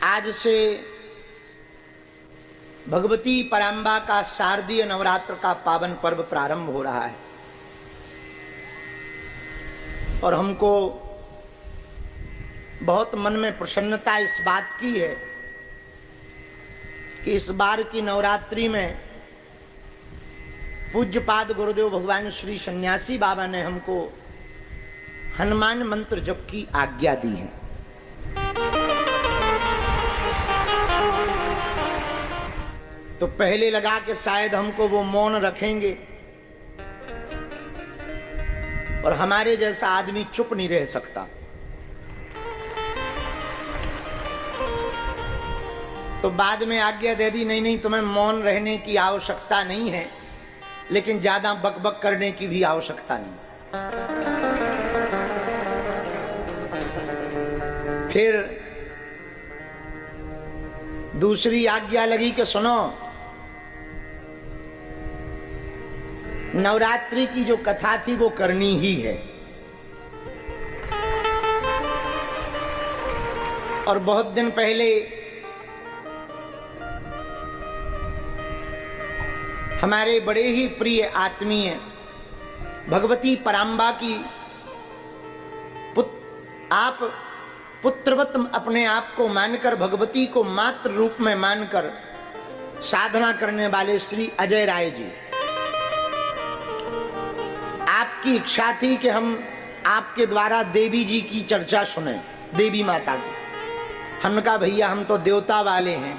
आज से भगवती पराम्बा का शारदीय नवरात्र का पावन पर्व प्रारंभ हो रहा है और हमको बहुत मन में प्रसन्नता इस बात की है कि इस बार की नवरात्रि में पूज्यपाद गुरुदेव भगवान श्री सन्यासी बाबा ने हमको हनुमान मंत्र जप की आज्ञा दी है। तो पहले लगा कि शायद हमको वो मौन रखेंगे और हमारे जैसा आदमी चुप नहीं रह सकता, तो बाद में आज्ञा दे दी, नहीं तुम्हें मौन रहने की आवश्यकता नहीं है, लेकिन ज्यादा बकबक करने की भी आवश्यकता नहीं। फिर दूसरी आज्ञा लगी कि सुनो, नवरात्रि की जो कथा थी वो करनी ही है और बहुत दिन पहले हमारे बड़े ही प्रिय आत्मीय भगवती पराम्बा की आप पुत्रवत अपने आप को मानकर, भगवती को मात्र रूप में मानकर साधना करने वाले श्री अजय राय जी, आपकी इच्छा थी कि हम आपके द्वारा देवी जी की चर्चा सुने, देवी माता की। हमने कहा भैया हम तो देवता वाले हैं,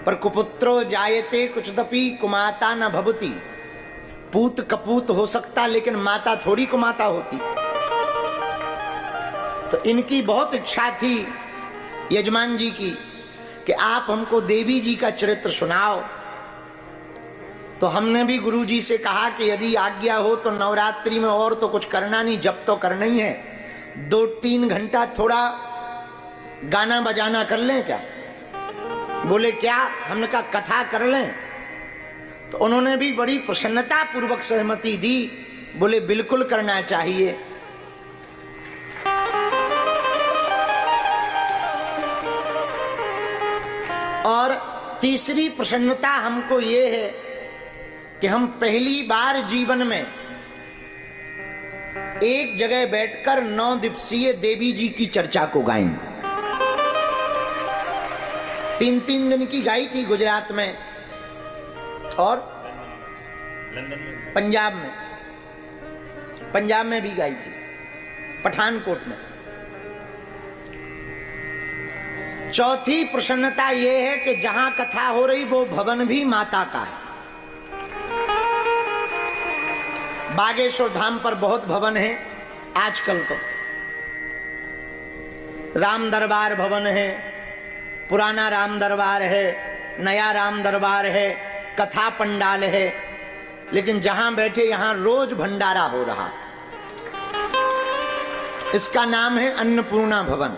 पर कुपुत्रो जायते कुचदपि कुमाता न भवती, पूत कपूत हो सकता लेकिन माता थोड़ी कुमाता होती। तो इनकी बहुत इच्छा थी यजमान जी की कि आप हमको देवी जी का चरित्र सुनाओ। तो हमने भी गुरु जी से कहा कि यदि आज्ञा हो तो नवरात्रि में और तो कुछ करना नहीं, जब तो करना ही है, 2-3 घंटा थोड़ा गाना बजाना कर लें क्या? बोले क्या? हमने कहा कथा कर लें। तो उन्होंने भी बड़ी प्रसन्नता पूर्वक सहमति दी, बोले बिल्कुल करना चाहिए। और तीसरी प्रसन्नता हमको ये है कि हम पहली बार जीवन में एक जगह बैठकर 9 दिवसीय देवी जी की चर्चा को गाएं। 3-3 दिन की गाई थी गुजरात में और पंजाब में भी गाई थी, पठानकोट में। चौथी प्रसन्नता यह है कि जहां कथा हो रही वो भवन भी माता का है। बागेश्वर धाम पर बहुत भवन है आजकल, तो राम दरबार भवन है, पुराना राम दरबार है, नया राम दरबार है, कथा पंडाल है, लेकिन जहां बैठे यहां रोज भंडारा हो रहा। इसका नाम है अन्नपूर्णा भवन।